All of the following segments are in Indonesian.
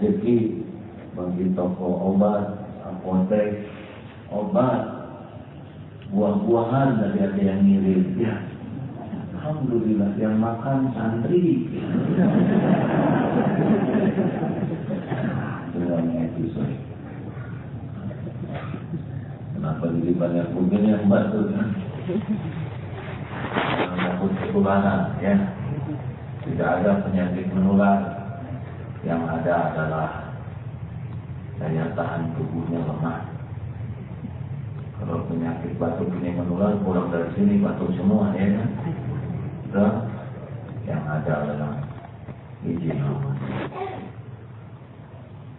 rezeki bagi toko obat, apotek, obat, buah-buahan dari ada yang ngirim. Ya, alhamdulillah yang makan santri. Dalam episode. Kenapa jadi banyak mungkin yang bantu kan? Maupun ketularan, ya. Tidak ada penyakit menular. Yang ada adalah daya tahan tubuhnya lemah. Kalau penyakit batuk ini menular, pulang dari sini batuk semua, ya kan? Dan yang ada adalah izin Allah.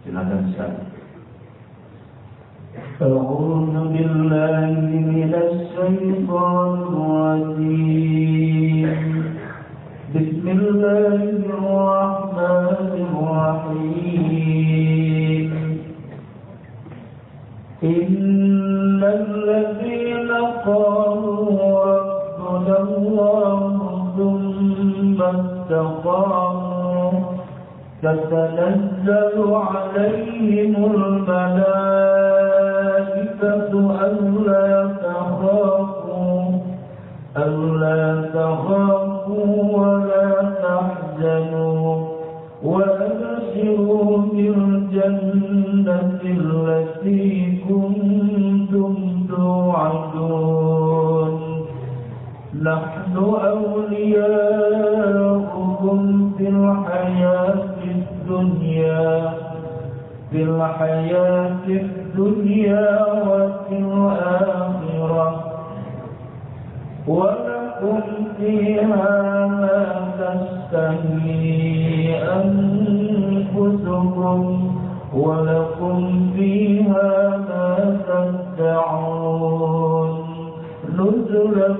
Silakan Ustaz. أعوذ بالله من الشيطان الرجيم بسم الله الرحمن الرحيم إن الذين قالوا ربنا الله ثم استقاموا تتنزل عليهم الملائكة ألا تخافوا ولا تحزنوا وأبشروا بالجنة التي كنتم توعدون نحن أولياؤكم في الحياة الدنيا وفي الآخرة ولكم فيها ما تشتهي أنفسكم ولكم فيها ما تدعون نزلا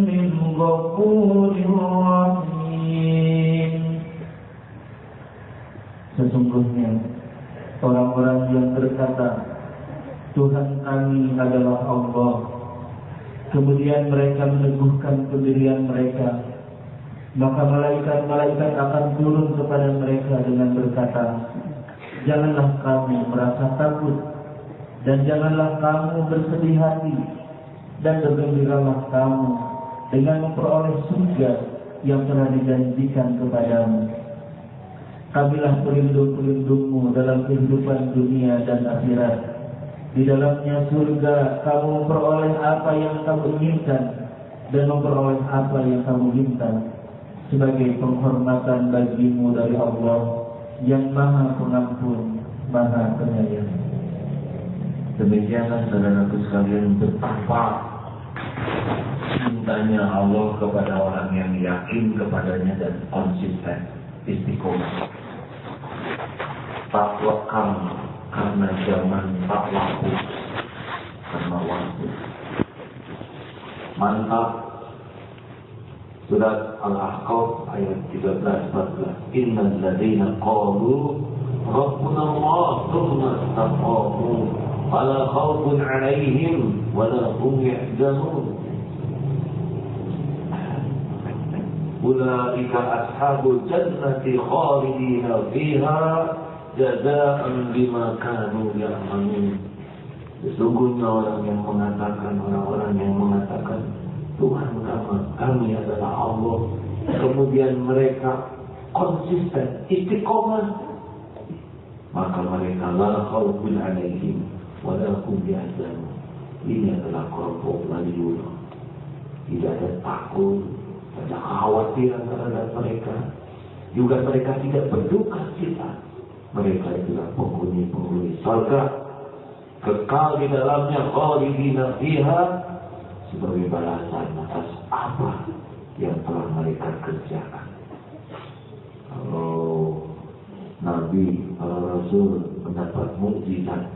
من غفور رحيم. Sesungguhnya orang-orang yang berkata Tuhan kami adalah Allah, kemudian mereka meneguhkan pendirian mereka, maka malaikat-malaikat akan turun kepada mereka dengan berkata, janganlah kamu merasa takut dan janganlah kamu bersedih hati, dan bergembiralah kamu dengan memperoleh surga yang telah dijanjikan kepadamu. Kamilah pelindung-pelindungmu dalam kehidupan dunia dan akhirat. Di dalamnya surga kamu memperoleh apa yang kamu inginkan dan memperoleh apa yang kamu minta sebagai penghormatan bagimu dari Allah yang Maha Pengampun, Maha Penyayang. Demikianlah saudaraku sekalian betapa cintanya Allah kepada orang yang yakin kepadanya dan konsisten, istiqomah. Tak lekang karena zaman, tak laku karena waktu. Mantap. Surat Al-Ahqaf ayat 13-14. Innal ladzina qalu rabbuna Allah tsumma istaqamu fala khaufun 'alaihim wala hum yahzanun. Ulaika ashabul jannati khalidina fiha jazaan bima kanu ya'malun. Sesungguhnya orang-orang yang mengatakan Tuhan kami adalah Allah, kemudian mereka konsisten, istiqomah, maka mereka la khaufun 'alaihim wa la hum yahzanun. Ini adalah kelompok waliullah. Tidak ada takut, tidak ada kekhawatiran terhadap mereka. Juga mereka tidak berduka cita. Mereka itulah penghuni surga, kekal di dalamnya, khalidina fiha, sebagai balasan atas apa yang telah mereka kerjakan. Kalau Nabi, kalau Rasul mendapat mukjizat,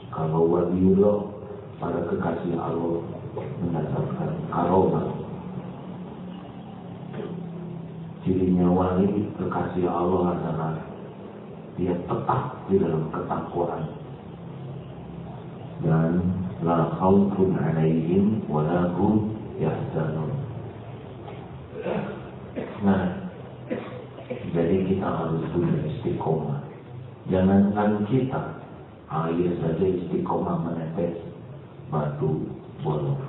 kalau waliullah, para kekasih Allah mendapatkan karomah. Cirinya wali kekasih Allah adalah dia tetap di dalam ketakwaan dan la khaufun 'alaihim wa la hum yahzanun. Nah, jadi kita harus punya istiqomah. Jangankan kita, air saja istiqomah menetes, batu bolong.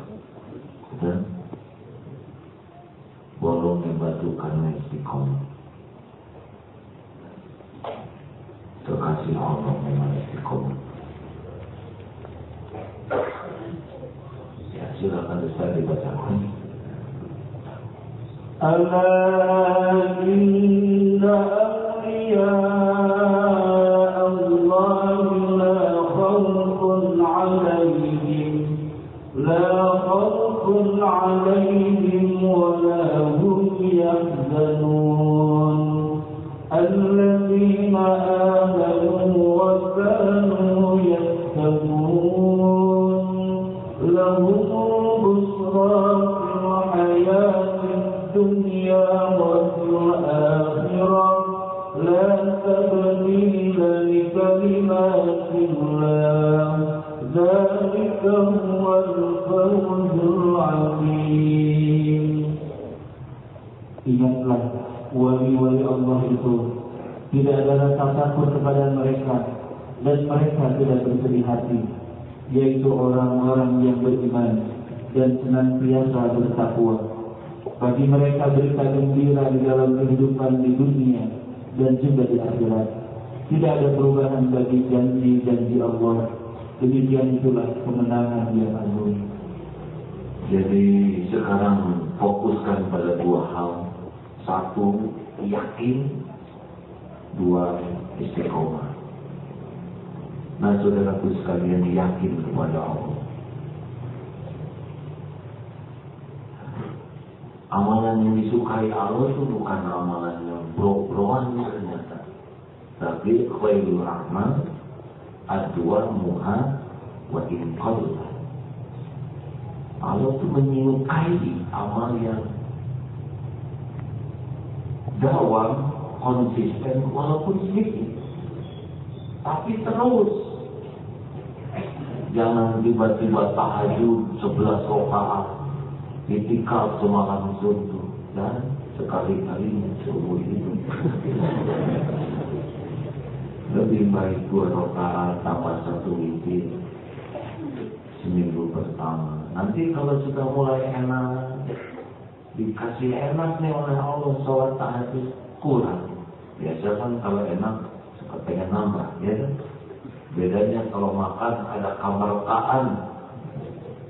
Dan bolongnya batu karena istiqomah. Terkasih Allah memang istiqomah. Ya, silakan Ustaz dibacakan. Ala inna awliya Allah la khawfun alaihim wa la hum yahzanun. الذين آمنوا وكانوا يتقون لهم بشرى في الحياة الدنيا وفي الآخرة لا تبديل لكلمات الله ذلك هو الفوز العظيم. Ingatlah, wali-wali Allah itu tidak ada rasa takut kepada mereka dan mereka tidak bersedih hati, yaitu orang-orang yang beriman dan senantiasa bertakwa. Bagi mereka berita gembira di dalam kehidupan di dunia dan juga di akhirat. Tidak ada perubahan bagi janji-janji Allah. Demikian itulah kemenangan yang agung. Jadi sekarang fokuskan pada dua hal. Satu, yakin. Dua, istiqomah. Nah, saudaraku sekalian, yakin kepada Allah. Amalan yang disukai Allah itu bukan amalan yang bro-broan ternyata. Tapi khairul amal adwa muha wa inqal. Allah itu menyukai amal yang dawam, konsisten, walaupun sedikit, tapi terus. Jangan tiba-tiba tahajud 11 rakaat, itikaf semalam suntuk, dan sekali-kalinya seumur hidup. Lebih baik 2 rakaat tambah 1 witir seminggu pertama. Nanti kalau sudah mulai enak, dikasih enak nih oleh Allah, sholat tahajud kurang. Biasa kan kalau enak suka pengen nambah, ya kan? Bedanya kalau makan ada keberkahan,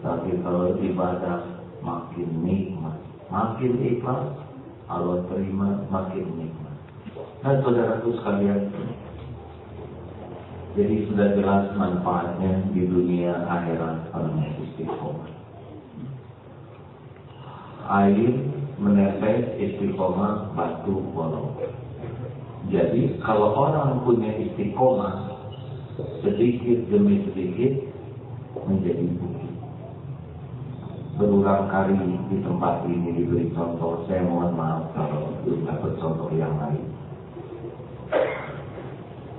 tapi kalau ibadah makin nikmat, makin ikhlas, Allah terima makin nikmat. Nah, saudaraku sekalian, jadi sudah jelas manfaatnya di dunia akhirat orang istiqomah. Air menetes, istiqomah, batu bolong. Jadi kalau orang punya istiqomah, sedikit demi sedikit menjadi bukit. Berulang kali di tempat ini diberi contoh. Saya mohon maaf kalau belum dapat contoh yang lain.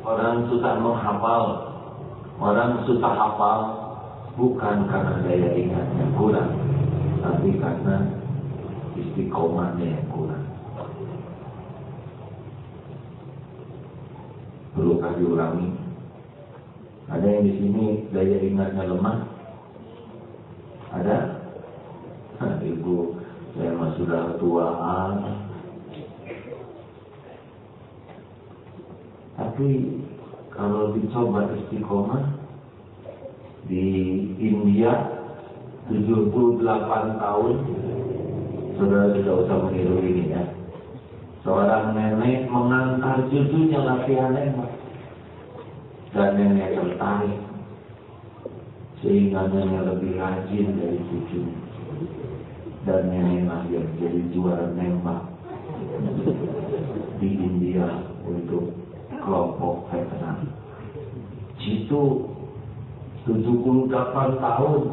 Orang sudah menghafal, orang sudah hafal bukan karena daya ingatnya kurang, tapi karena istiqomahnya yang kurang. Perlukah diulangi? Ada yang di sini daya ingatnya lemah? Ada? Ibu, saya mah sudah tuaan. Tapi kalau dicoba istiqomah di India 78 tahun, saudara tidak usah meniru ini ya. Seorang nenek mengantar cucunya latihan nembak, dan nenek tertarik sehingga nenek lebih rajin dari cucunya, dan neneklah yang jadi juara nembak di India untuk kelompok veteran. Itu 78 tahun.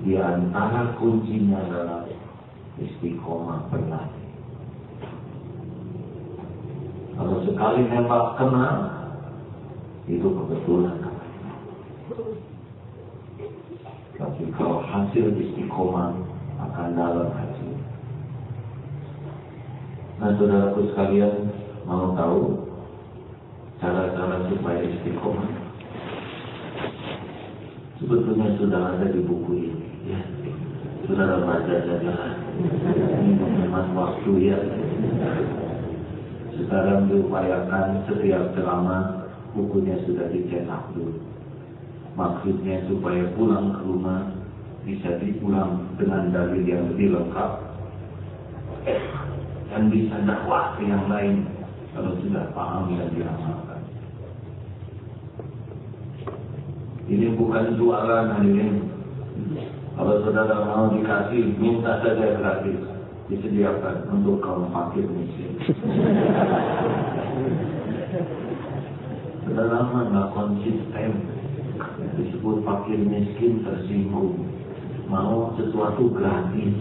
Di antara kuncinya adalah istiqomah berlatih. Kalau sekali nembak kena, itu kebetulan. Tapi kalau hasil istiqomah akan dalam hasil. Nah, saudaraku sekalian, mau tahu cara-cara supaya istiqomah sebetulnya sudah ada di buku ini, ya. Saudara baca saja. Ini memang waktu, ya. Sekarang diupayakan setiap ceramah bukunya sudah dicetak dulu. Maksudnya supaya pulang ke rumah bisa diulang dengan dalil yang lebih lengkap dan bisa dakwah ke yang lain kalau sudah paham dan diamalkan. Ini bukan jualan, hadirin. Kalau saudara mau dikasih, minta saja gratis, disediakan untuk kaum fakir miskin. Saudara nggak konsisten, disebut fakir miskin tersinggung, mau sesuatu gratis,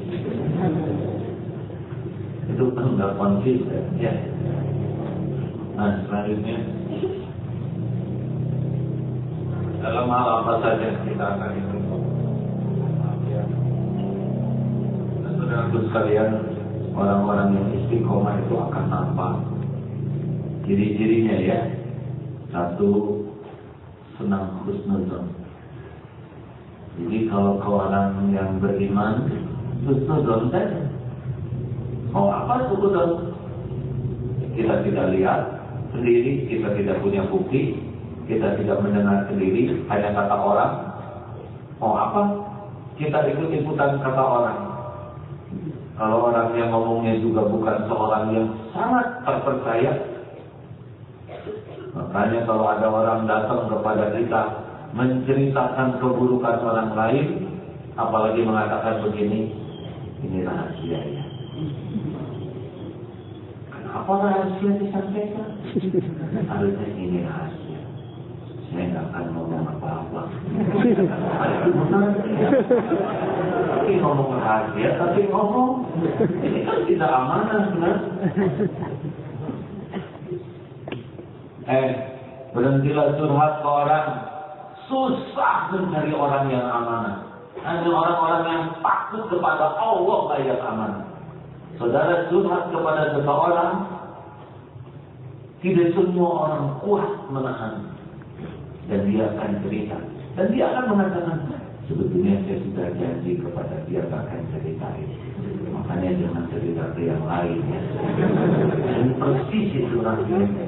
itu kan nggak konsisten, ya. Nah, selanjutnya dalam hal apa saja kita akan itu. Saudara sekalian, orang-orang yang istiqomah itu akan nampak ciri-cirinya, ya. Satu, senang husnuzon. Jadi kalau orang yang beriman husnuzon saja. Mau apa husnuzon? Kita tidak lihat sendiri, kita tidak punya bukti, kita tidak mendengar sendiri, hanya kata orang. Mau apa? Kita ikut-ikutan kata orang. Kalau orang yang ngomongnya juga bukan seorang yang sangat terpercaya, makanya kalau ada orang datang kepada kita menceritakan keburukan orang lain, apalagi mengatakan begini, ini rahasia, ya. Kenapa rahasia disampaikan? Harusnya ini rahasia. Saya nggak akan ngomong apa-apa. Tapi ngomong rahasia, tapi ngomong ini kan tidak amanah, benar? Berhentilah curhat ke orang. Susah mencari orang yang amanah. Hanya orang-orang yang takut kepada Allah layak amanah. Saudara curhat kepada seseorang, tidak semua orang kuat menahan. Dan dia akan cerita. Dan dia akan mengatakan, sebetulnya saya sudah janji kepada dia akan ceritain. Makanya jangan cerita ke yang lain, ya. Dan persis itu rasanya.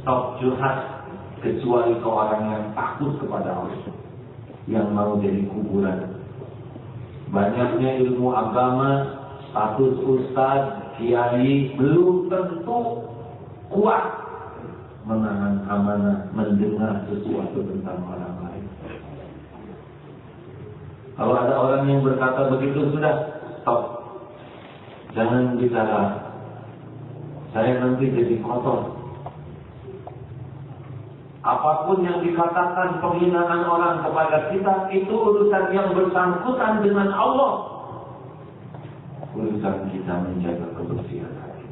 Stop curhat kecuali ke orang yang takut kepada Allah, yang mau jadi kuburan. Banyaknya ilmu agama, status ustaz, kiai belum tentu kuat menahan amanah, mendengar sesuatu tentang orang lain. Kalau ada orang yang berkata begitu, sudah stop, jangan bicara. Saya nanti jadi kotor. Apapun yang dikatakan penghinaan orang kepada kita, itu urusan yang bersangkutan dengan Allah. Urusan kita menjaga kebersihan hati.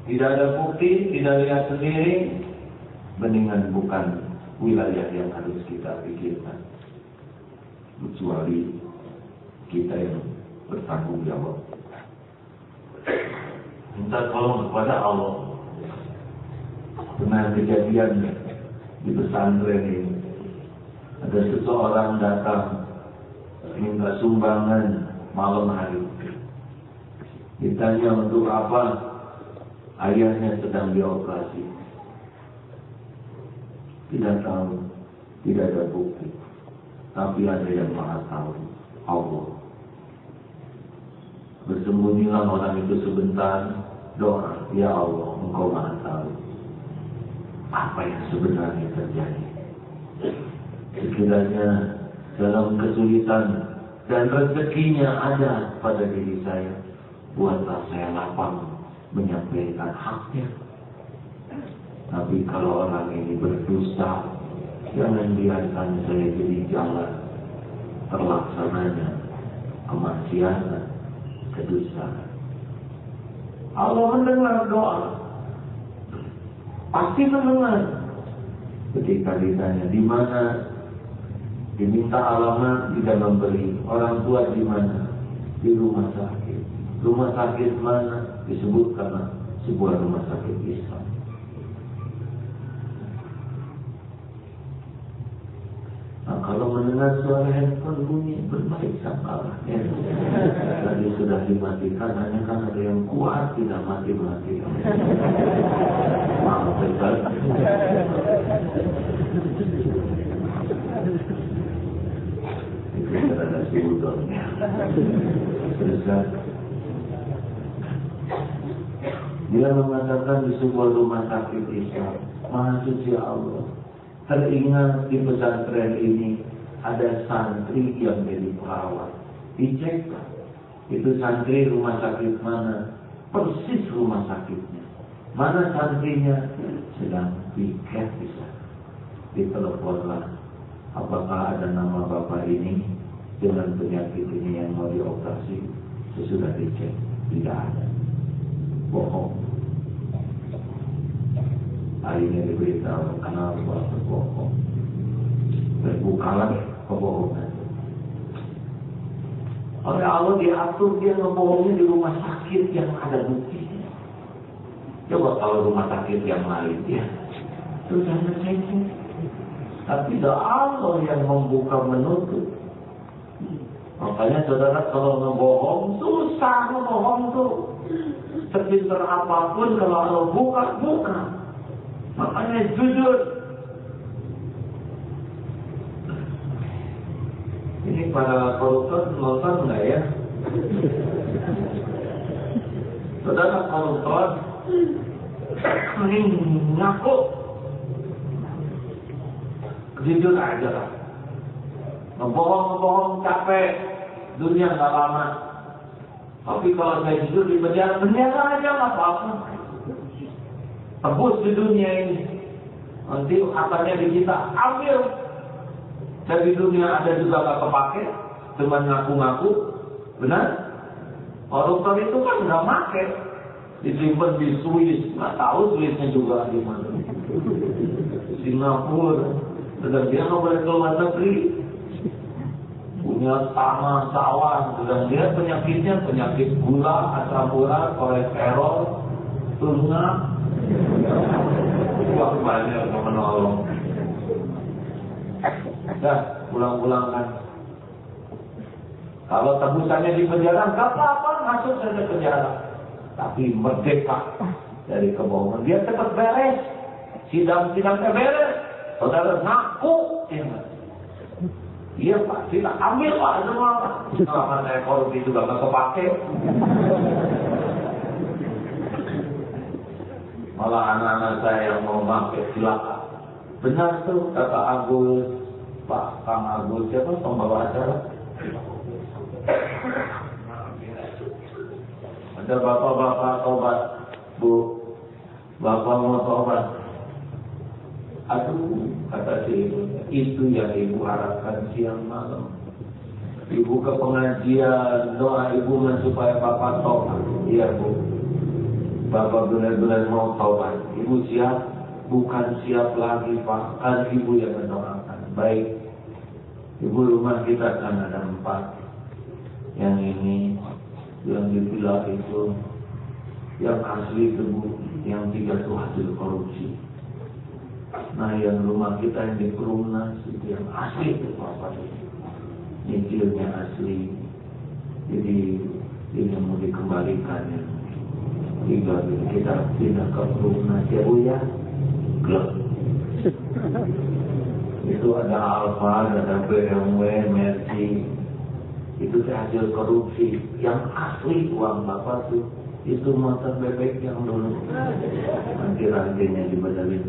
Tidak ada bukti, tidak lihat sendiri, mendingan bukan wilayah yang harus kita pikirkan. Kecuali kita yang bertanggung jawab. Minta tolong kepada Allah. Pernah kejadian di pesantren ini, ada seseorang datang minta sumbangan malam hari. Ditanya untuk apa? Ayahnya sedang dioperasi. Tidak tahu, tidak ada bukti. Tapi ada yang Maha tahu, Allah. Bersembunyilah orang itu sebentar, doa, ya Allah, Engkau Maha tahu apa yang sebenarnya terjadi. Sekiranya dalam kesulitan dan rezekinya ada pada diri saya, buatlah saya lapang menyampaikan haknya. Tapi kalau orang ini berdusta, jangan biarkan saya jadi jalan terlaksananya kemaksiatan, kedustaan. Allah mendengar doa, pasti mendengar. Ketika ditanya di mana, diminta alamat, tidak memberi. Orang tua di mana? Di rumah sakit. Rumah Rumah sakit mana disebut karena sebuah rumah sakit Islam. Nah, kalau mendengar suara handphone bunyi, berbaik sangkalah. Tadi sudah dimatikan, hanya kan ada yang kuat tidak mati-mati. Maaf, betul. Itu ada sudutnya. Teruskan. Dia mengatakan di sebuah rumah sakit Islam, Maha Suci Allah. Teringat di pesantren ini ada santri yang jadi perawat. Dicek, itu santri rumah sakit mana? Persis rumah sakitnya. Mana santrinya? Sedang piket bisa. Diteleponlah. Apakah ada nama bapak ini dengan penyakit ini yang mau dioperasi? Sesudah dicek, tidak ada. Bohong. Akhirnya diberitahu kenapa berbohong. Terbukalah kebohongan. Oleh Allah diatur dia ngebohongnya di rumah sakit yang ada buktinya. Coba kalau rumah sakit yang lain ya, terus hanya cengkeh. Tapi tidak Allah yang membuka menutup. Makanya saudara kalau ngebohong susah ngebohong tuh. Sepintar apapun kalau Allah buka. Makanya jujur. Ini para koruptor nonton enggak ya? Saudara koruptor ngaku. Jujur aja lah. Ngebohong capek. Dunia nggak lama. Tapi kalau saya jujur di penjara aja nggak apa-apa. Tebus di dunia ini. Nanti katanya di kita ambil. Dan di dunia ada juga gak kepake. Cuma ngaku-ngaku. Benar? Koruptor itu kan gak make. Disimpan di Swiss. Gak tahu Swissnya juga di mana. Singapura. Dan dia gak boleh keluar negeri. Punya tanah, sawah. Dan dia penyakitnya penyakit gula, asam urat, kolesterol, tuna. Wah, banyak yang menolong. Dah, pulang-pulang kan. Kalau tebusannya di penjara, gak apa-apa, masuk saja penjara. Tapi merdeka dari kebohongan. Dia cepat beres. Sidang-sidangnya beres. Saudara ngaku. Iya Pak, kita ambil Pak semua. Selama saya korupsi juga gak kepake. Malah anak-anak saya yang mau pakai silakan. Benar tuh kata Agus, Pak Kang Agus, siapa pembawa acara? Ada bapak-bapak tobat, Bu, bapak mau tobat. Aduh, kata si ibu, itu yang ibu harapkan siang malam. Ibu ke pengajian, doa ibu supaya bapak tobat. Iya Bu. Bapak benar-benar mau taubat. Ibu siap? Bukan siap lagi Pak. Kan ibu yang mendoakan. Baik. Ibu rumah kita kan ada 4. Yang ini, yang di villa itu, yang asli itu Bu, yang 3 itu hasil korupsi. Nah yang rumah kita yang di Perumnas itu yang asli itu Bapak. Nyicilnya asli. Jadi ini mau dikembalikan ya. Tiga kita pindah ke Perumnas ya Bu ya. Klub. Itu ada Alfa, ada BMW, Mercy. Itu hasil korupsi. Yang asli uang Bapak tuh itu motor bebek yang dulu. Nanti rantingnya dibadalin.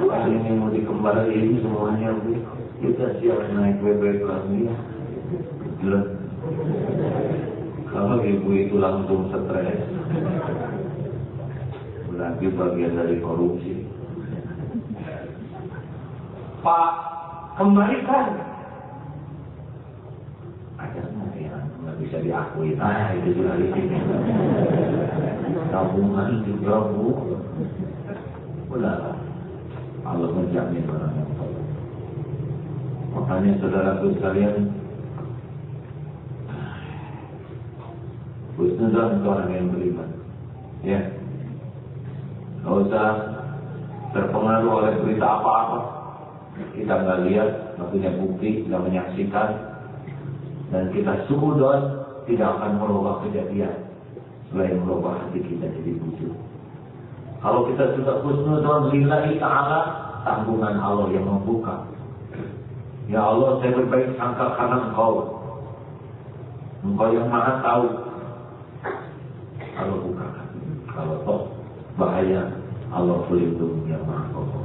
Kali ini mau dikembaliin semuanya Bu. Kita siap naik bebek lagi ya. Klub. Kalau ibu itu langsung stres, berarti bagian dari korupsi. Pak, kembalikan. Ada yang nggak bisa diakui. Nah, itu juga di sini. Tabungan juga Bu. Udahlah, Allah menjamin orang yang tahu. Makanya saudaraku sekalian, Husnudzon ke orang yang beriman. Ya, nggak usah terpengaruh oleh berita apa-apa. Kita nggak lihat, nggak punya bukti, nggak menyaksikan, dan kita suudzon tidak akan merubah kejadian selain merubah hati kita jadi bujur. Kalau kita sudah husnudzon lillahi ta'ala, tanggungan Allah yang membuka. Ya Allah, saya berbaik sangka karena Engkau yang maha tahu. Allah bukakan. Kalau toh bahaya, Allah pelindung yang maha kokoh.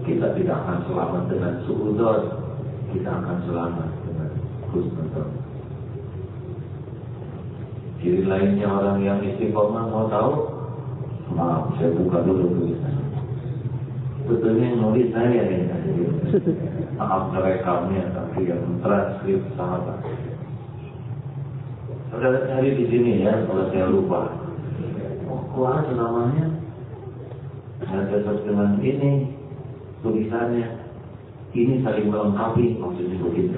Kita tidak akan selamat dengan suudzon, kita akan selamat dengan husnudzon. Ciri lainnya orang yang istiqomah, mau tahu? Maaf, saya buka dulu tulisan. Sebetulnya yang nulis saya nih, maaf rekamnya, tapi yang transkrip sahabat. Saudara cari di sini ya, kalau saya lupa. Oh, keluar namanya. Saya cocok dengan ini tulisannya. Ini saling melengkapi, maksudnya begitu.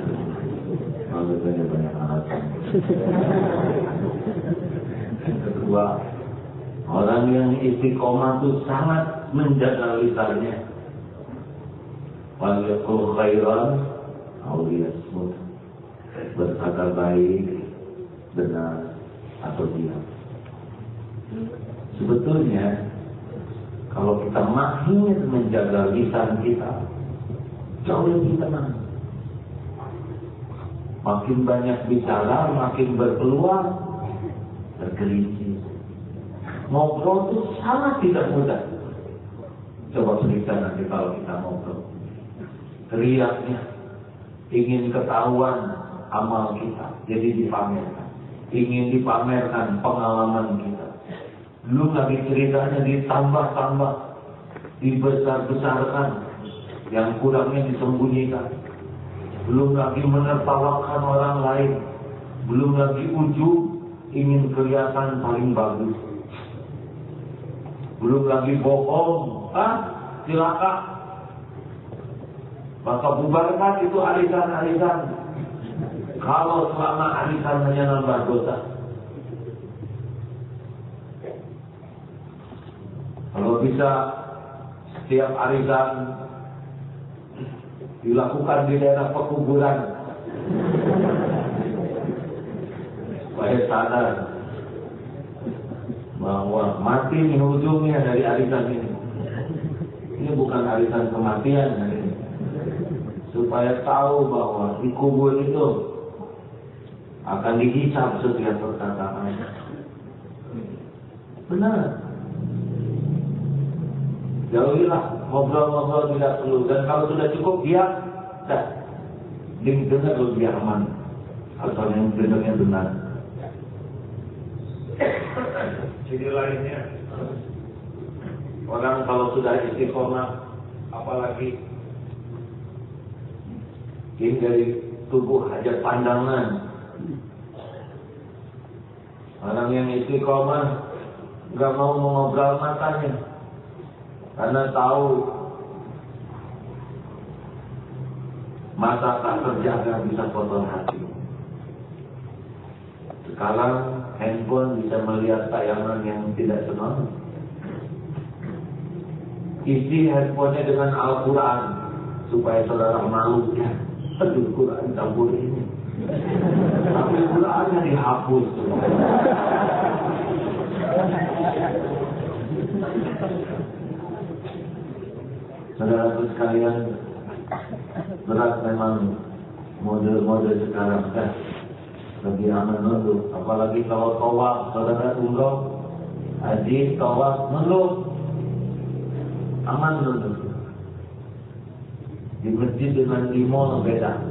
Maksudnya banyak alasan. Yang kedua, orang yang istiqomah itu sangat menjaga lisannya. Wal yaqul khairan aw liyasmut. Berkata baik, benar atau diam. Sebetulnya kalau kita mahir menjaga lisan kita, jauh lebih tenang. Makin banyak bicara, makin berpeluang tergelincir. Ngobrol itu sangat tidak mudah. Coba periksa nanti kalau kita ngobrol. Teriaknya ingin ketahuan amal kita, jadi dipamerkan. Ingin dipamerkan pengalaman kita. Belum lagi ceritanya ditambah-tambah, dibesar-besarkan, yang kurangnya disembunyikan. Belum lagi menertawakan orang lain. Belum lagi ujub ingin kelihatan paling bagus. Belum lagi bohong, cilaka. Maka bubarkan itu arisan-arisan. Kalau selama arisan hanya nambah dosa. Kalau bisa setiap arisan dilakukan di daerah pekuburan, supaya sadar bahwa mati ini ujungnya dari arisan ini. Ini bukan arisan kematian ini. Supaya tahu bahwa di kubur itu akan dihisab setiap perkataan. Benar. Jauhilah ngobrol-ngobrol tidak perlu. Dan kalau sudah cukup diam, dah. Dengar dulu biar aman. Asal yang dengarnya benar. Jadi lainnya, orang kalau sudah istiqomah, apalagi ini dari tubuh hajat pandangan. Orang yang istiqomah nggak mau mengobrol matanya, karena tahu mata tak terjaga bisa kotor hati. Sekarang handphone bisa melihat tayangan yang tidak senonoh. Isi handphonenya dengan Al-Quran supaya saudara malu. Aduh, Quran campur ini. Tapi Qurannya dihapus. Saudara sekalian, berat memang model-model sekarang kan. Lebih aman dulu. Apalagi kalau tawaf, saudara umroh, haji, tawaf, nunduk. Aman dulu. Di masjid dengan di mall beda.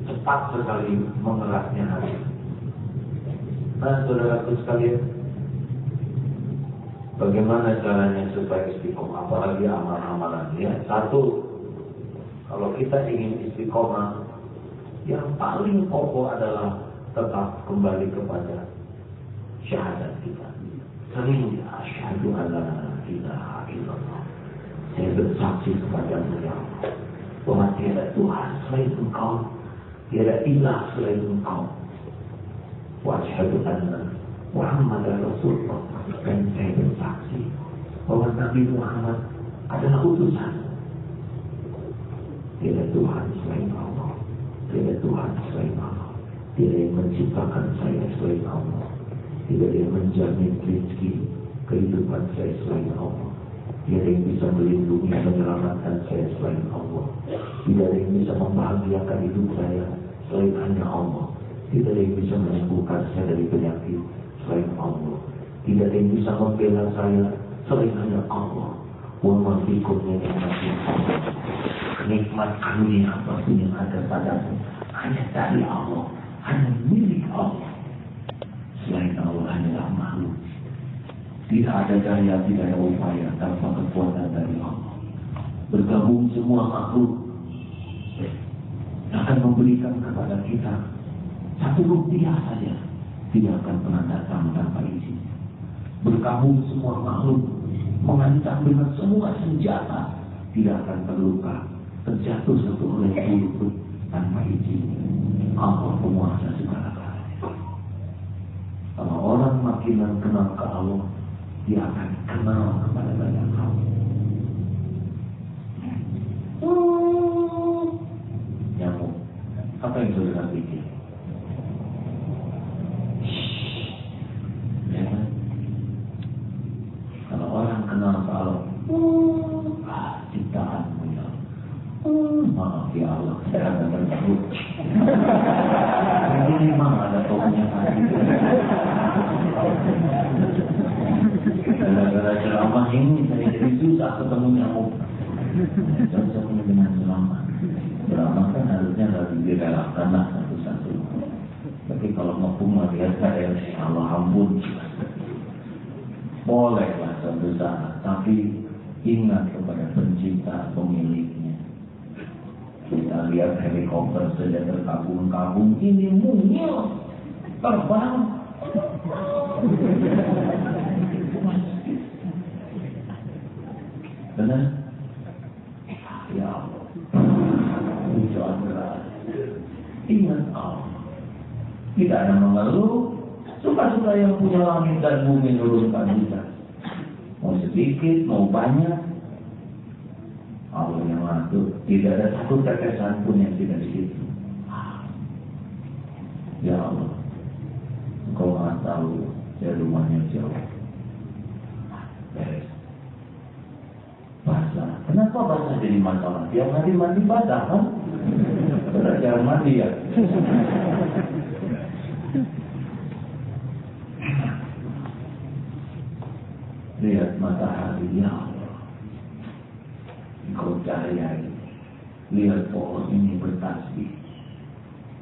Cepat sekali mengerasnya hati. Nah, saudaraku sekalian, bagaimana caranya supaya istiqomah? Apalagi amal-amalan. Ya, satu, kalau kita ingin istiqomah, yang paling pokok adalah tetap kembali kepada syahadat kita. Sering asyhadu alla ilaha illallah. Saya bersaksi kepada-Mu ya Allah, bahwa tiada Tuhan selain Engkau, tiada ilah selain Engkau. wa asyhadu anna Muhammadar Rasulullah, dan saya bersaksi bahwa Nabi Muhammad adalah utusan. Tidak Tuhan selain Allah, tidak Tuhan selain Allah, tidak yang menciptakan saya selain Allah, tidak yang menjamin rezeki kehidupan saya selain Allah, tidak yang bisa melindungi dan menyelamatkan saya selain Allah, tidak ada yang bisa membahagiakan hidup saya selain hanya Allah, tidak ada yang bisa menyembuhkan saya dari penyakit selain Allah, tidak ada yang bisa membela saya selain hanya Allah. Wa ma bikum min ni'matin, nikmat karunia apapun yang ada padamu hanya dari Allah, hanya milik Allah. Selain Allah hanyalah makhluk. Tidak ada daya, tidak ada upaya tanpa kekuatan dari Allah. Bergabung semua makhluk akan memberikan kepada kita satu rupiah saja, tidak akan pernah datang tanpa izin. Bergabung semua makhluk mengancam dengan semua senjata, tidak akan terluka, terjatuh satu oleh pun tanpa izin. Allah penguasa segala-galanya. Kalau orang makin kenal ke Allah, dia akan kenal kepada banyak hal. Nyamuk, apa yang saudara pikir? Ya kan? Kalau orang kenal ke Allah, ciptaanmu ya Allah, maaf ya Allah, saya ada tersebut. Ini memang ada tokonya tadi. Gara-gara ceramah ini saya jadi susah ketemu nyamuk. Cocoknya dengan ceramah. Ceramah kan harusnya harus direlakan lah satu-satu. Tapi kalau ngepung lihat saya, Allah ampun. Bolehlah suatu saat, tapi ingat kepada pencipta pemiliknya. Kita lihat helikopter saja terkabung-kabung, ini mungil terbang. Benar? Ya Allah, ujian berat. Ingat Allah. Tidak ada mengeluh. Suka-suka yang punya langit dan bumi nurunkan kita. Mau sedikit, mau banyak, Allah yang ngatur. Tidak ada satu tetesan pun yang tidak di situ. Ya Allah, Engkau Maha tahu ya rumahnya jauh. Beres. Basah. Kenapa basah jadi masalah? Tiap hari mandi basah kan? Sudah jarang mandi ya. Lihat matahari, ya Allah, Engkau cahaya ini. Lihat pohon ini bertasbih.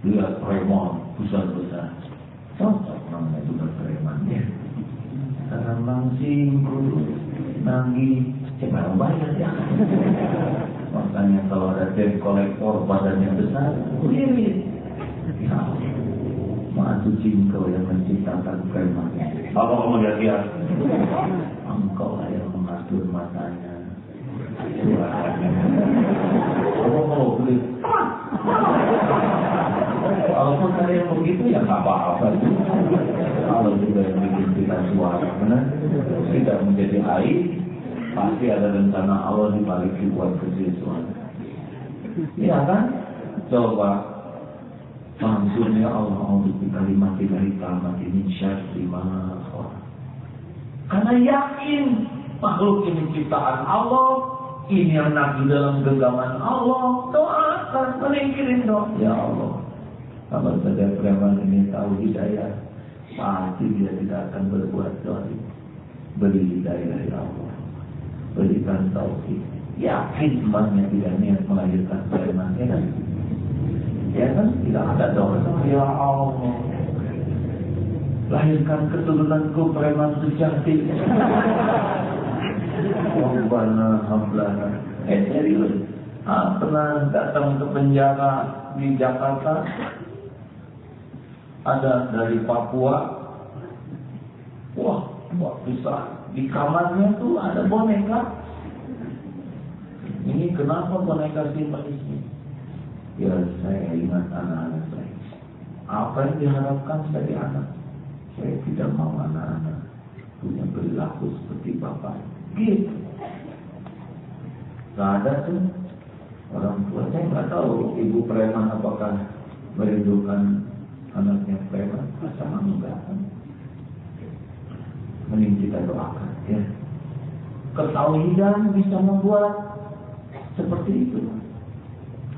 Lihat preman besar-besar. Cocok namanya juga preman ya. Karena langsing perlu nanggi, cepat bayar ya. Makanya kalau ada debt kolektor badannya besar, diri. Ya Allah, Maha Suci Engkau yang menciptakan preman. Apa kamu lihat-lihat? Engkau lah yang mengatur matanya, suaranya. Oh, beli. Walaupun ada yang begitu ya nggak apa-apa. Kalau juga yang bikin kita suara, benar? Tidak menjadi aib, pasti ada rencana Allah di balik dibuat kecil suara. Iya kan? Coba maksudnya Allah untuk kalimat dari kalimat ini syar'i ma. Karena yakin makhluk ini ciptaan Allah, ini yang nabi dalam genggaman Allah, doakan, melingkirin doa. Ya Allah, kalau saja preman ini tahu hidayah, pasti dia tidak akan berbuat dosa. Beri hidayah ya Allah, berikan taufik. Yakin emaknya tidak niat melahirkan preman, ya kan? Ya kan? Tidak ada dosa. Ya Allah, lahirkan keturunanku preman sejati. Rabbana hablana. Serius. Pernah datang ke penjara di Jakarta. Ada dari Papua. Wah besar. Di kamarnya tuh ada boneka. Ini kenapa boneka simpan di sini? Ya saya ingat anak-anak saya. Apa yang diharapkan dari anak? Saya tidak mau anak-anak punya perilaku seperti bapak. Gitu. Gak ada tuh orang tua. Saya nggak tahu ibu preman apakah merindukan anaknya preman. Sama enggak kan? Mending kita doakan ya. Ketauhidan bisa membuat seperti itu.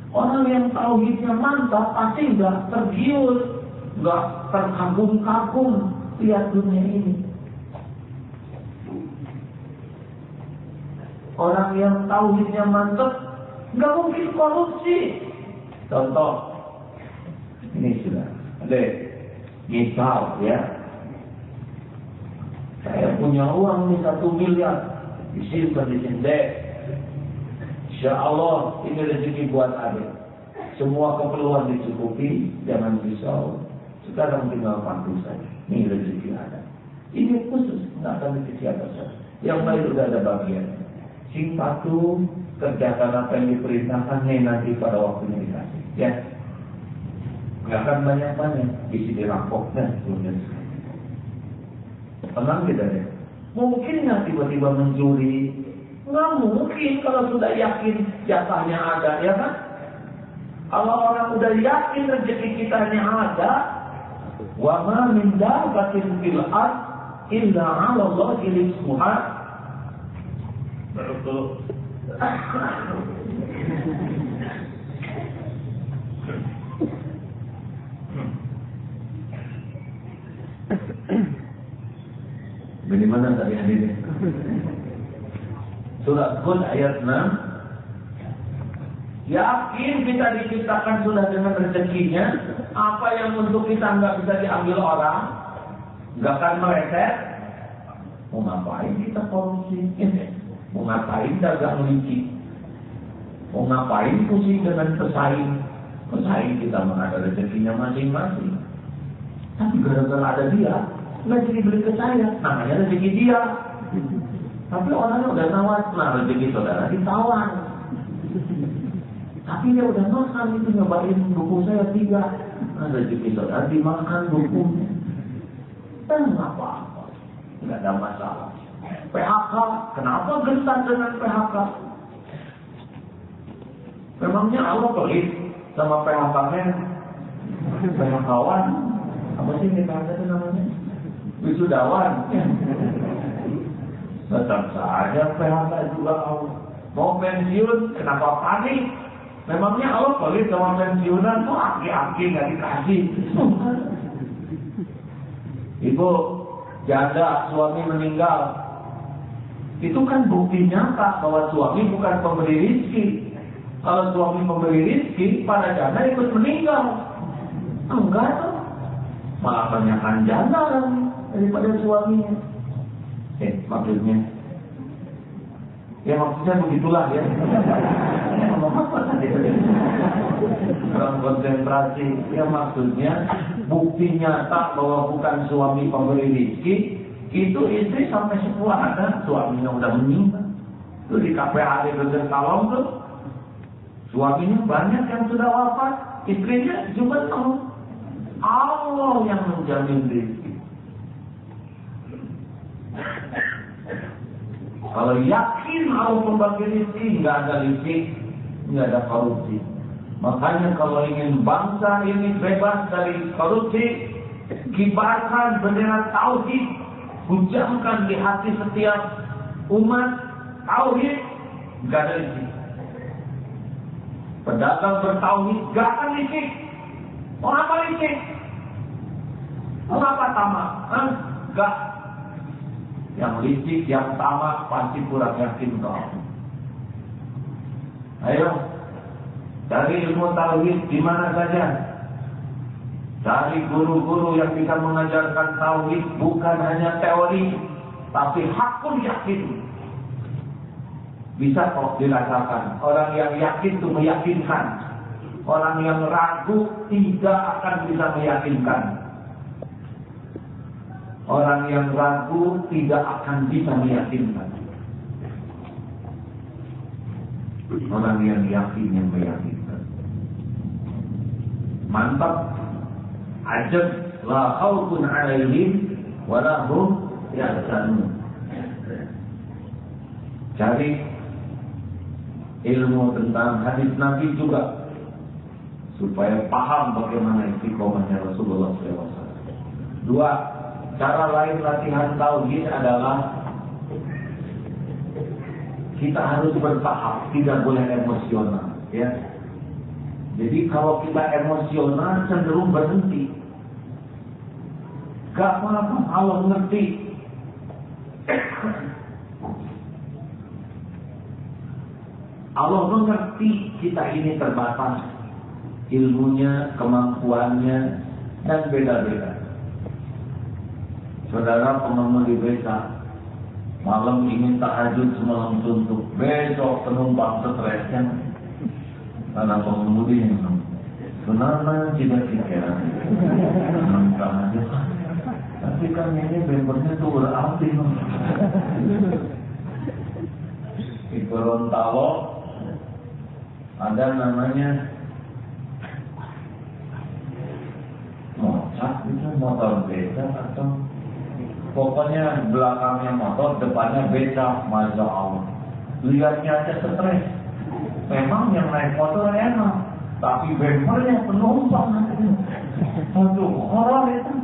Orang yang tauhidnya mantap pasti nggak tergiur, nggak terkagum-kagum lihat dunia ini. Orang yang tauhidnya mantap nggak mungkin korupsi. Contoh, ini sudah ada misal ya, saya punya uang nih 1 miliar, disimpan di sini. Insya Allah ini rezeki buat adik. Semua keperluan dicukupi, jangan risau. Sekarang tinggal patuh saja. Ini rezeki ada. Ini khusus, nggak akan dikasih apa saja. Yang lain sudah ada bagian. Sing patuh, kerjakan apa yang diperintahkan, nanti pada waktunya dikasih. Ya, nggak akan banyak-banyak, isi dirampok dan kemudian. Tenang kita deh. Mungkin nggak tiba-tiba mencuri? Nggak mungkin kalau sudah yakin jatahnya ada, ya kan? Kalau orang udah yakin rezeki kitanya ada, wa ma min dabbatin fil ard illa 'ala Allahi rizquha. Betul. Dari mana tadi hadirnya? Surat Hud ayat 6. Yakin kita diciptakan sudah dengan rezekinya. Apa yang untuk kita nggak bisa diambil orang, nggak akan meleset. Mau ngapain kita korupsi? Mau ngapain dagang licik? Mau ngapain pusing dengan pesaing? Pesaing kita mah ada rezekinya masing-masing. Tapi gara-gara ada dia, nggak jadi beli ke saya. Namanya rezeki dia. Tapi orangnya udah nawar, nah rezeki saudara ditawar. Tapi dia udah makan itu, nyobain buku saya 3. Nah rezeki saudara dimakan bukunya. Dan nggak apa-apa, nggak ada masalah. PHK, kenapa gentar dengan PHK? Memangnya Allah pelit sama PHK-nya? PHK-wan, apa sih ini itu namanya? Wisudawan. Tetap saja PHK juga Allah. Mau pensiun, kenapa panik? Memangnya Allah pelit sama pensiunan? Tuh aki-aki nggak dikasih. Ibu janda suami meninggal, itu kan bukti nyata bahwa suami bukan pemberi rezeki. Kalau suami pemberi rezeki, pada janda ikut meninggal. Enggak tuh, malah banyakkan janda daripada suaminya. Maksudnya, ya maksudnya begitulah ya. Dalam konsentrasi, ya maksudnya bukti nyata bahwa bukan suami pemberi rezeki, itu istri sampai sepuah ada suaminya udah meninggal. Itu di KPAD Gede Kalong tuh, suaminya banyak yang sudah wafat, istrinya cuma tahu. Allah yang menjamin rezeki. Kalau yakin Allah membagi rezeki, nggak ada licik, nggak ada korupsi. Makanya kalau ingin bangsa ini bebas dari korupsi, kibarkan bendera tauhid, hujamkan di hati setiap umat tauhid, nggak ada licik. Pedagang bertauhid, nggak akan licik. Mau apa licik? Mau apa tamak? Nggak. Yang licik, yang tamak pasti kurang yakin kau. Ayo, cari ilmu tauhid di mana saja. Cari guru-guru yang bisa mengajarkan tauhid, bukan hanya teori, tapi hakul yakin. Bisa kok dirasakan. Orang yang yakin itu meyakinkan. Orang yang ragu tidak akan bisa meyakinkan. Orang yang ragu tidak akan bisa meyakinkan. Orang yang yakin yang meyakinkan. Mantap. ajab, la khaufun 'alaihim wa la hum yahzanun. Cari ilmu tentang hadis Nabi juga supaya paham bagaimana istiqomahnya Rasulullah SAW. Dua, cara lain latihan tauhid adalah kita harus bertahap, tidak boleh emosional, ya. Jadi kalau kita emosional cenderung berhenti. Gak apa-apa, Allah ngerti. Allah mengerti kita ini terbatas ilmunya, kemampuannya, dan beda-beda. Saudara pengemudi beca malam ingin tahajud semalam suntuk, besok penumpang stres kan? Karena pengemudi yang benar-benar tidak pikiran tahajud. Tapi kan ini bempernya tuh berarti di Gorontalo ada namanya mocak, itu motor beca atau pokoknya belakangnya motor, depannya beca. Masya Allah, lihatnya aja stres. Memang yang naik motor enak, tapi bempernya penumpang. Aduh, horor itu.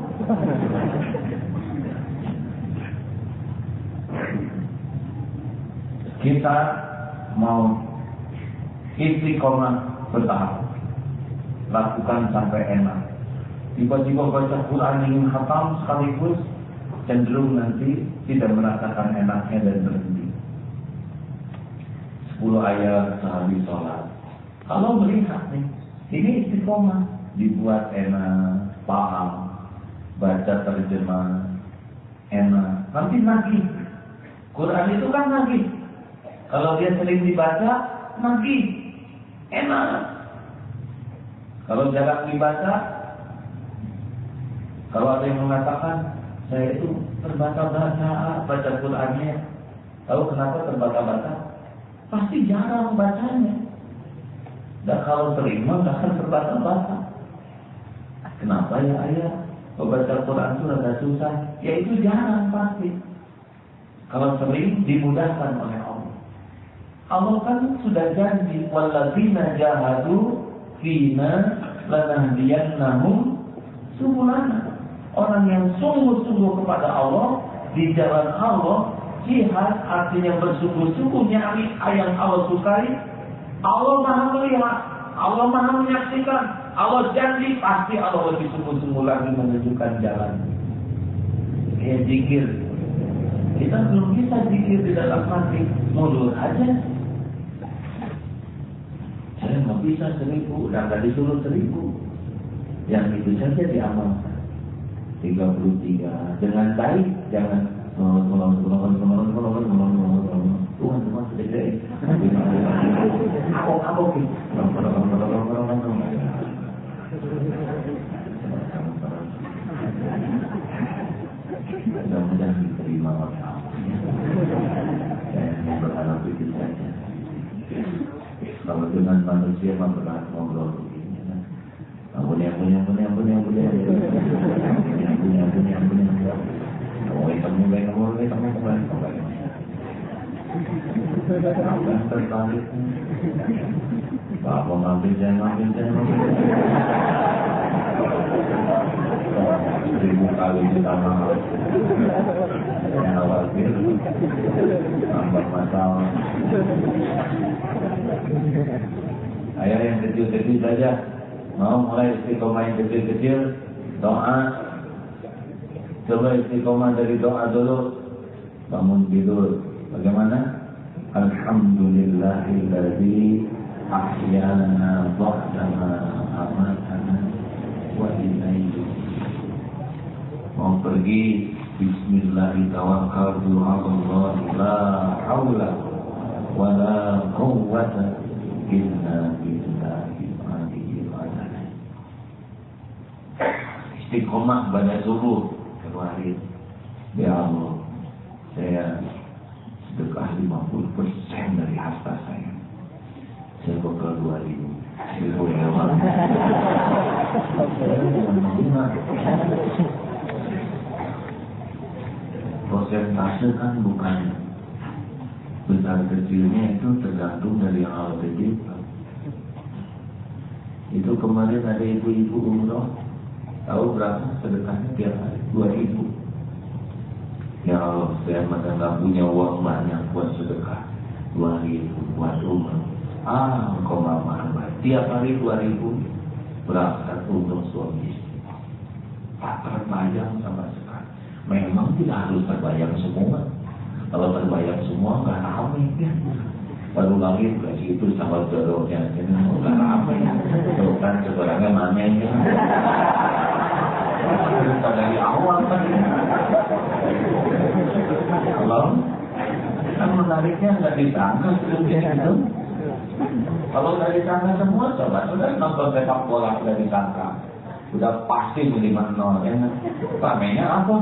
Kita mau istiqomah bertahap, lakukan sampai enak. Tiba-tiba baca Quran ingin khatam sekaligus, cenderung nanti tidak merasakan enaknya dan berhenti. 10 ayat sehabis sholat. Kalau melihat nih, ini istiqomah, dibuat enak, paham, baca terjemah, enak. Nanti lagi, Quran itu kan lagi. Kalau dia sering dibaca, lagi enak. Kalau jarang dibaca, kalau ada yang mengatakan saya itu terbata-bata baca Qurannya, tahu kenapa terbata-bata? Pasti jarang bacanya. Dan kalau sering mah nggak akan terbata-bata. Kenapa ya ayah? Membaca Quran itu agak susah. Ya itu jarang pasti. Kalau sering dimudahkan oleh Allah. Allah kan sudah janji, walladzina jahadu fina lanahdiyannahum subulana. Orang yang sungguh-sungguh kepada Allah, di jalan Allah, jihad artinya bersungguh-sungguh nyari yang Allah sukai. Allah Maha melihat, Allah Maha menyaksikan, Allah janji pasti Allah lebih sungguh-sungguh lagi menunjukkan jalan. Kayak zikir, kita belum bisa zikir di dalam hati, mulut aja. Saya nggak bisa 1000, udah nggak disuruh 1000. Yang itu saja diamalkan. 33 dengan baik, jangan Tuhan sedih. Apa gitu. Mudah-mudahan diterima oleh Allah. Saya berharap itu saja. Kalau dengan manusia memberat ngobrol begini, ampun. Kamu tertarik? Bapak ngambil jangan. 1000 kali ditambah. Saya khawatir tambah masalah. Ayah yang kecil-kecil saja mau mulai istiqomah yang kecil-kecil, doa. Coba istiqomah dari doa dulu. Bangun tidur, bagaimana? Alhamdulillahilladzi ahyana ba'dama amatana wa ilaihi. Mau pergi, bismillahirrahmanirrahim, Allah la haula wa la quwwata illa billahil aliyyil azim. Istiqomah pada subuh kemarin, ya Allah, saya sedekah 50% dari harta saya. Saya bekal 2000. Itu memang. Persentase kan bukan besar kecilnya, itu tergantung dari yang Allah berikan. Itu kemarin ada ibu-ibu umroh, tahu berapa sedekahnya tiap hari? 2.000. Ya Allah, saya macam nggak punya uang banyak buat sedekah. 2.000 buat umroh. Engkau maha baik. Tiap hari 2.000 berangkat untuk suami istri. Tak terbayang sama sekali. Memang tidak harus terbayang semua. Kalau terbayang semua nggak ramai ya. Baru lagi kasih itu sama jodohnya, nggak ramai. Tuh kan sebenarnya namanya. Kita dari awal kan. Kalau kan menariknya nggak disangka seperti itu. Kalau dari sana semua, coba sudah nonton sepak bola sudah disangka, udah pasti 5-0 ya. Ramainya apa?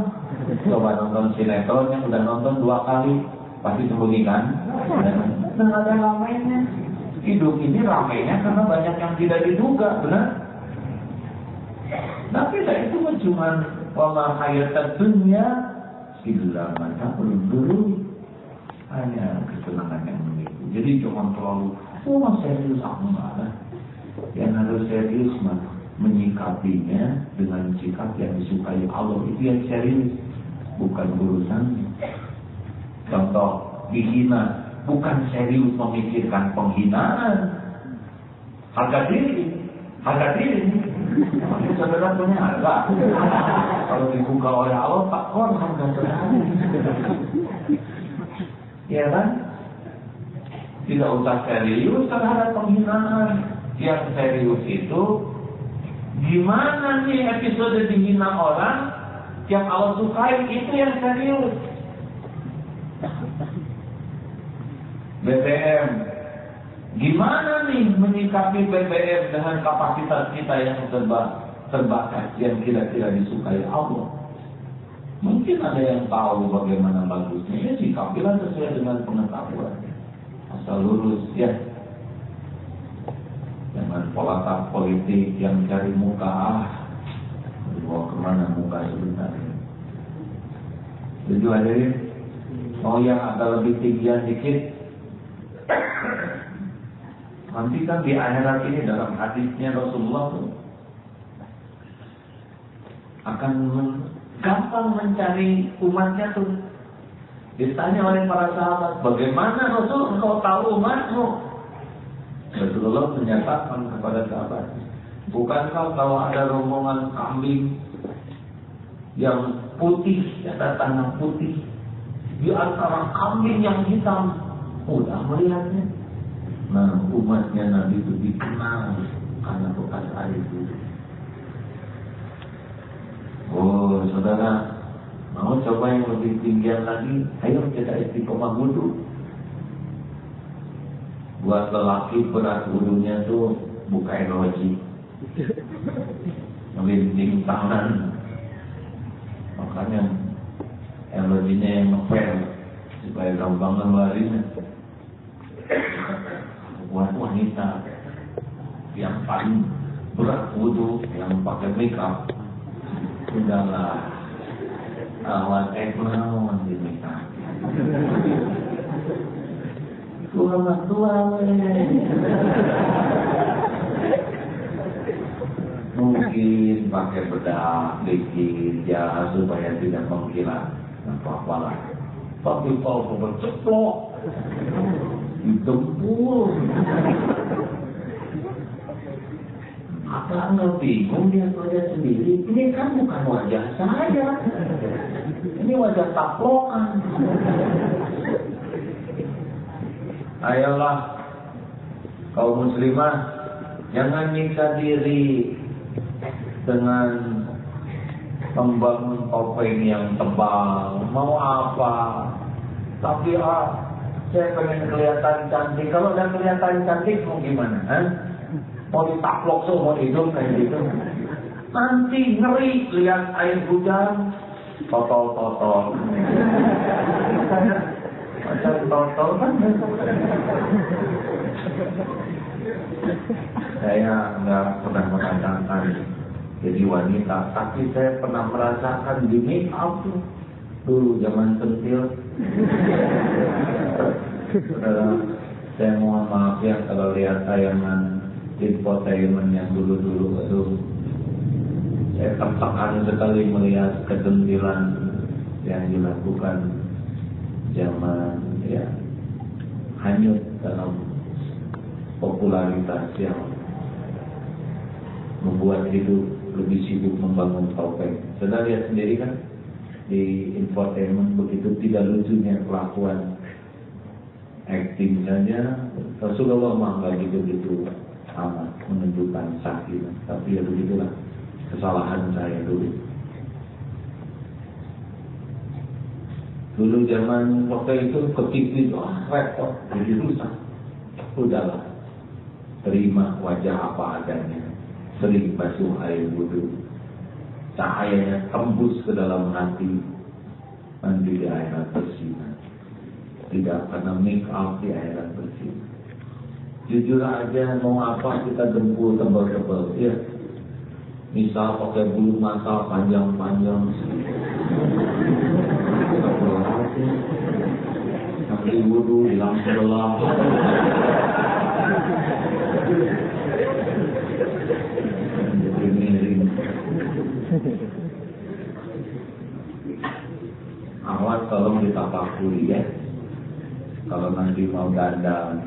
Coba nonton sinetron yang udah nonton 2 kali, pasti sembunyikan. Dan ada ramainya. Hidup ini ramainya karena banyak yang tidak diduga, benar? Tapi itu cuma wala hayat dunia illa mata'ul ghurur. Hanya kesenangan yang begitu. Jadi jangan terlalu serius aku nggak ada. Yang harus serius menyikapinya dengan sikap yang disukai Allah, itu yang serius, bukan urusannya. Contoh, dihina, bukan serius memikirkan penghinaan. Harga diri. Ini saudara punya harga. Kalau dibuka oleh Allah, takkan harga terhadap. Ya kan? Tidak usah serius terhadap penghinaan. Yang serius itu gimana nih episode dihina orang yang Allah sukai, itu yang serius. BBM, gimana nih menyikapi BBM dengan kapasitas kita yang terbatas, yang kira-kira disukai Allah. Mungkin ada yang tahu bagaimana bagusnya, ya sikapilah sesuai dengan pengetahuan. Asal lurus ya. Jangan pola politik yang cari muka, dibawa kemana muka sebenarnya. Jadi hadirin, mau yang agak lebih tinggian dikit. Nanti kan di akhirat ini dalam hadisnya Rasulullah tuh akan gampang mencari umatnya tuh. Ditanya oleh para sahabat, bagaimana Rasul engkau tahu umatmu? Rasulullah menyatakan kepada sahabat, bukankah kalau ada rombongan kambing yang putih, ada tanah putih, di antara kambing yang hitam, mudah melihatnya. Nah, umatnya Nabi itu dikenal karena bekas air itu. Oh, saudara, mau coba yang lebih tinggian lagi? Ayo kita istiqomah wudu. Buat lelaki berat wudunya tuh buka energi, ngelinting tangan. Makanya energinya yang ngepel supaya gampang ngeluarinnya. Buat wanita yang paling berat wudu, yang pakai makeup, udahlah awal eknawan di makeup. Tua. Mungkin pakai bedak dikit ya supaya tidak mengkilat, apa-apa lah. Tapi kalau berceplok ditempur, apa nggak bingung dia sendiri? Ini kan bukan wajah saya, ini wajah taplokan. Ayolah kaum muslimah, jangan nyiksa diri dengan membangun topeng yang tebal. Mau apa? Tapi saya pengen kelihatan cantik. Kalau udah kelihatan cantik mau gimana? Mau ditaplok seumur hidup kayak gitu? Nanti ngeri lihat air hujan, totol. Macam totol kan? Saya nggak pernah merasakan jadi wanita, tapi saya pernah merasakan di make up dulu zaman pentil. Saya mohon maaf ya kalau lihat tayangan infotainment yang dulu-dulu itu, saya tertekan sekali melihat kecantilan yang dilakukan zaman ya hanyut dalam popularitas yang membuat hidup lebih sibuk membangun topeng. Sudah lihat sendiri kan di infotainment begitu tidak lucunya kelakuan acting saja. Rasulullah mah nggak gitu-gitu amat menunjukkan sakit, tapi ya begitulah kesalahan saya dulu. Dulu zaman pakai itu ke TV itu repot, jadi rusak. Udahlah, terima wajah apa adanya. Sering basuh air wudhu, cahayanya tembus ke dalam hati, mandi di air bersih. Tidak karena make up di air bersih. Jujur aja mau apa kita dempul tebal-tebal ya. Misal pakai bulu mata panjang-panjang, sampai wudhu di lampu gelap. Awas tolong ditafakuri ya. Kalau nanti mau dandan,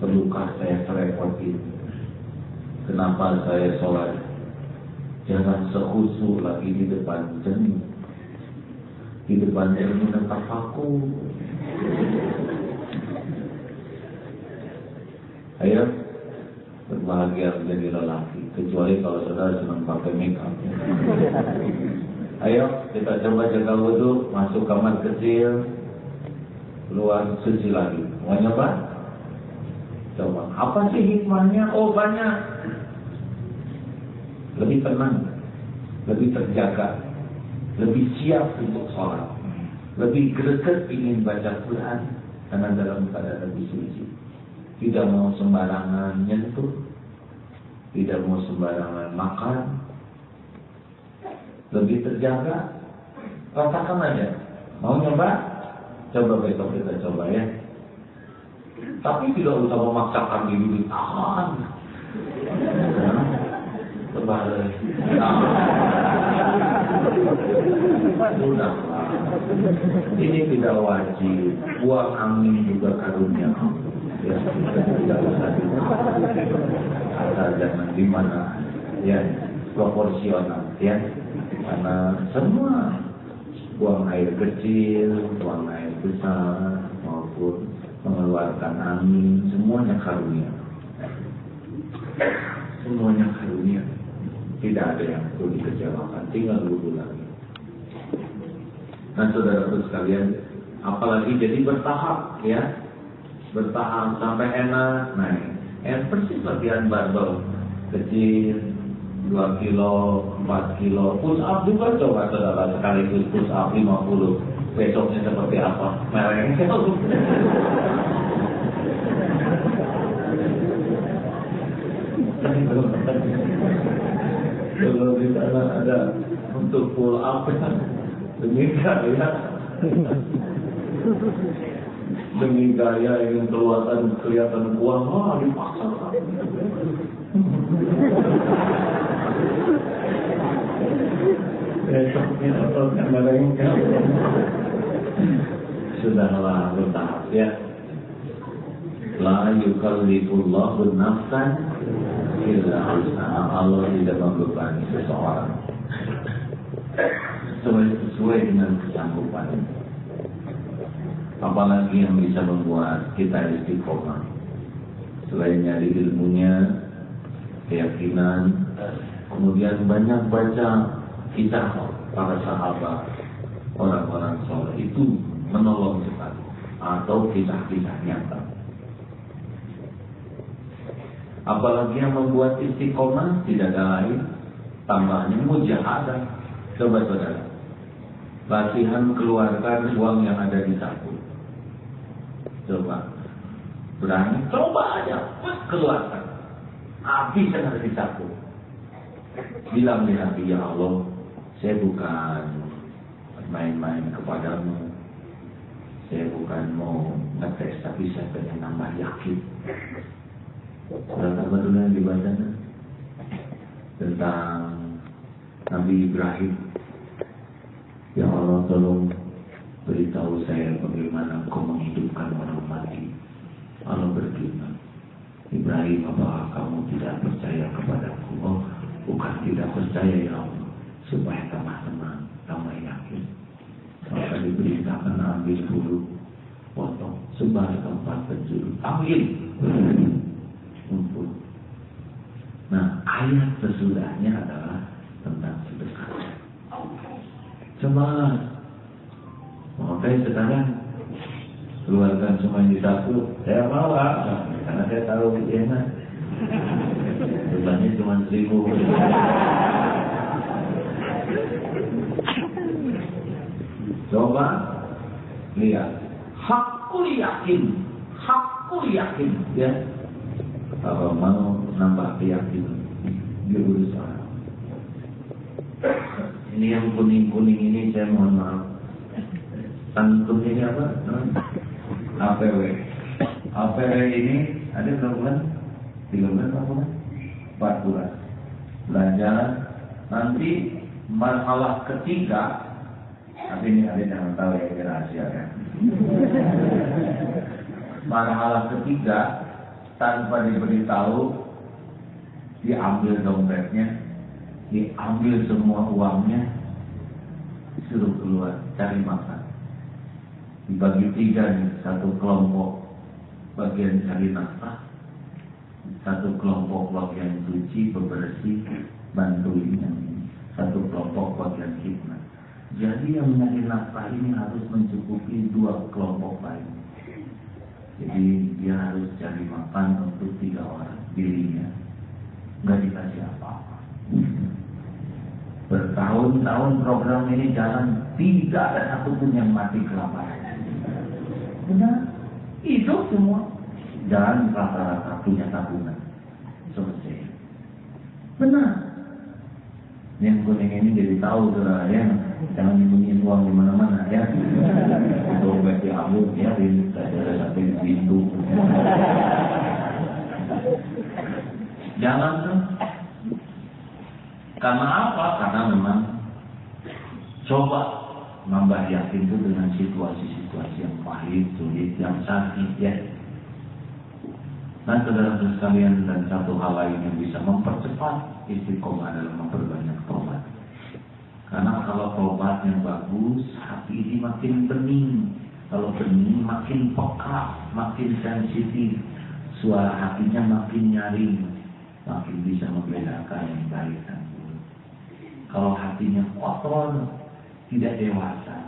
perlukah saya serepotin? Kenapa saya sholat jangan sekhusyuk lagi di depan cermin? Di depan cermin tafakur. Ayo berbahagia menjadi lelaki, kecuali kalau saudara senang pakai make up. Ayo kita coba jaga wudhu, masuk kamar kecil, keluar suci lagi. Mau nyoba? Coba. Apa sih hikmahnya? Oh banyak. Lebih tenang, lebih terjaga, lebih siap untuk sholat, lebih greget ingin baca Quran karena dalam keadaan lebih suci. Tidak mau sembarangan nyentuh, tidak mau sembarangan makan, lebih terjaga. Rasakan aja. Mau nyoba? Coba besok kita coba ya. Tapi tidak usah memaksakan diri ditahan. Terbalik. Sudah. Ini tidak wajib. Buang angin juga karunia. Ya, tidak usah ditahan. Asal jangan di mana ya proporsional ya. Karena semua buang air kecil, buang air besar maupun mengeluarkan angin, semuanya karunia. Semuanya karunia. Tidak ada yang perlu dikecewakan, tinggal wudhu lagi. Nah saudara-saudara sekalian, apalagi jadi bertahap ya, bertahap sampai enak. Nah, persis latihan barbel kecil, 2 kilo, 4 kilo, push up juga coba saudara sekaligus push up 50. Besoknya seperti apa? Mereng. Kalau di sana ada untuk pull up demi gaya ingin kelihatan kuat, dipaksa. Besoknya ototnya merengkel. Sudahlah bertahap ya. La yukallifullahu nafsan illa wus'aha. Allah tidak membebani seseorang sesuai dengan kesanggupan. Apalagi yang bisa membuat kita istiqomah selain nyari ilmunya, keyakinan, kemudian banyak baca kisah para sahabat, orang-orang soleh itu menolong sekali, atau kisah-kisah nyata. Apalagi yang membuat istiqomah tidak ada lain tambahnya mujahadah. Coba saudara, latihan keluarkan uang yang ada di saku. Coba berani, coba aja, keluarkan. Habis yang harus dicampur. Bilang di hati, ya Allah, saya bukan main-main kepadamu. Saya bukan mau ngetes, tapi saya pengen nambah yakin. Surat apa dulu yang dibaca? Tentang Nabi Ibrahim. Ya Allah, tolong beritahu saya bagaimana Engkau menghidupkan orang mati. Allah berfirman, Ibrahim, apakah kamu tidak percaya kepadaku? Oh, bukan tidak percaya ya Allah, supaya tambah tenang, tambah yakin. Maka diberitakan ambil bulu, potong, sebar tempat penjuru, ambil, kumpul. Nah, ayat sesudahnya adalah tentang sedekah. Coba, makanya sekarang keluarkan semua yang disapu, saya mau karena saya tahu enak. Bebannya cuma 1.000. Coba lihat, hakul yakin, ya. Kalau mau nambah keyakinan, diurus orang. Ini yang kuning-kuning ini saya mohon maaf. Tantum ini apa? APW. APW ini ada berapa bulan? 3 bulan, berapa bulan? 4 bulan. Belajar. Nanti marhalah ketiga. Tapi ini ada jangan tahu ya, ini rahasia ya. Marhalah ketiga tanpa diberitahu, diambil dompetnya, diambil semua uangnya, disuruh keluar cari makan. Dibagi 3 nih, satu kelompok bagian cari nafkah, satu kelompok bagian cuci, bebersih, bantuin, satu kelompok bagian khidmat. Jadi yang mencari nafkah ini harus mencukupi 2 kelompok lain. Jadi dia harus cari makan untuk 3 orang, dirinya nggak dikasih apa-apa. Bertahun-tahun program ini jalan, tidak ada satupun yang mati kelaparan. Benar, hidup semua. Dan rata-rata punya tabungan. Selesai. Benar. Yang kuning ini jadi tahu saudara ya. Jangan nyembunyiin uang di mana-mana ya. Dompet diambil ya, ada satu pintu. Jangan tuh. Karena apa? Karena memang coba nambah yakin itu dengan situasi-situasi yang pahit, sulit, yang sakit ya. Nah, saudara-saudara sekalian, dan satu hal lain yang bisa mempercepat istiqomah adalah memperbanyak tobat. Karena kalau tobat yang bagus, hati ini makin bening. Kalau bening, makin peka, makin sensitif. Suara hatinya makin nyaring, makin bisa membedakan yang baik dan buruk. Kalau hatinya kotor, tidak dewasa.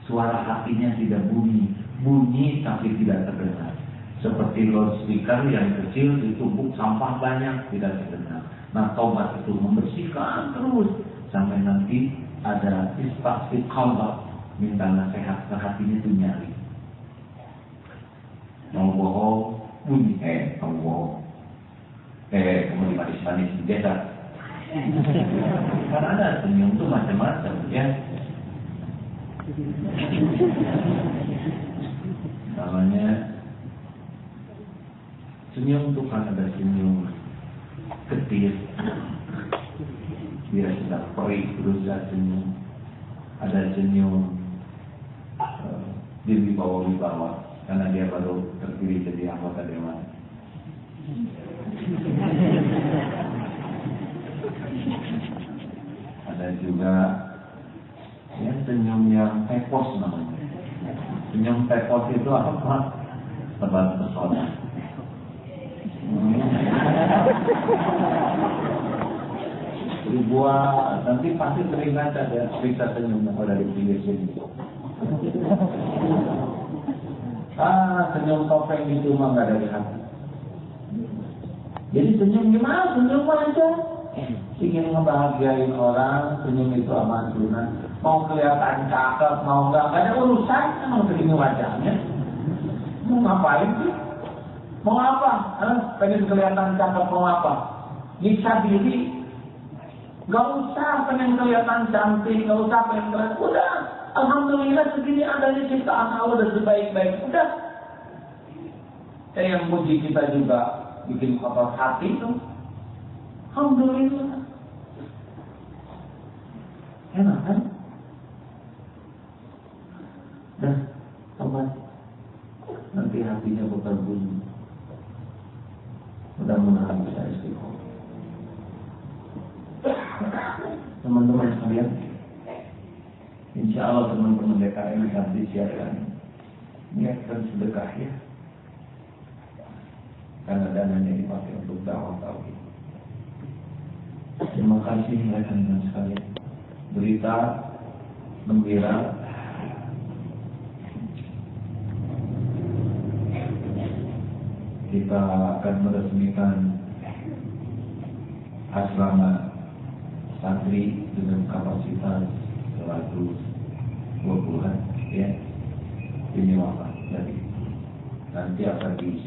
Suara hatinya tidak bunyi tapi tidak terdengar. Seperti loudspeaker yang kecil ditumpuk sampah banyak, tidak terdengar. Nah, taubat itu membersihkan terus sampai nanti ada istiqamah, minta nasihat ke hatinya itu nyari. Mau bohong, bunyi, kamu bohong. Kamu dimanis-manis biasa. Karena ada senyum itu macam-macam ya. Namanya senyum itu kan ada senyum ketir, dia sedang perih berusaha senyum. Ada senyum dibawa karena dia baru terpilih jadi anggota dewan. Ada juga ya senyum yang tepos namanya. Senyum tepos itu apa? Tebal pesona. Dibuat, nanti pasti teringat ada cerita senyum yang ada di pinggir sini. Senyum topeng itu mah nggak dari hati. Jadi senyum gimana? Senyum aja. Ingin ngebahagiain orang, senyum itu aman sunnah. Mau kelihatan cakep, mau nggak ada urusan, emang segini wajahnya. Mau ngapain sih? Mau apa? Pengen kelihatan cakep, mau apa? Bisa diri. Gak usah pengen kelihatan cantik, gak usah pengen kelihatan. Udah, alhamdulillah segini adanya ciptaan Allah dan sebaik-baik. Udah. Yang muji kita juga bikin kotor hati itu. Alhamdulillah. Enak kan? Dah, tobat. Nanti hatinya berbunyi. Mudah-mudahan bisa istiqomah. Teman-teman sekalian, insya Allah teman-teman DKM nanti siapkan niatkan sedekah ya, karena dananya dipakai untuk dakwah tauhid. Terima kasih rekan-rekan sekalian. Berita gembira kita akan meresmikan asrama santri dengan kapasitas 120-an ya, ini wafat. Jadi nanti akan diisi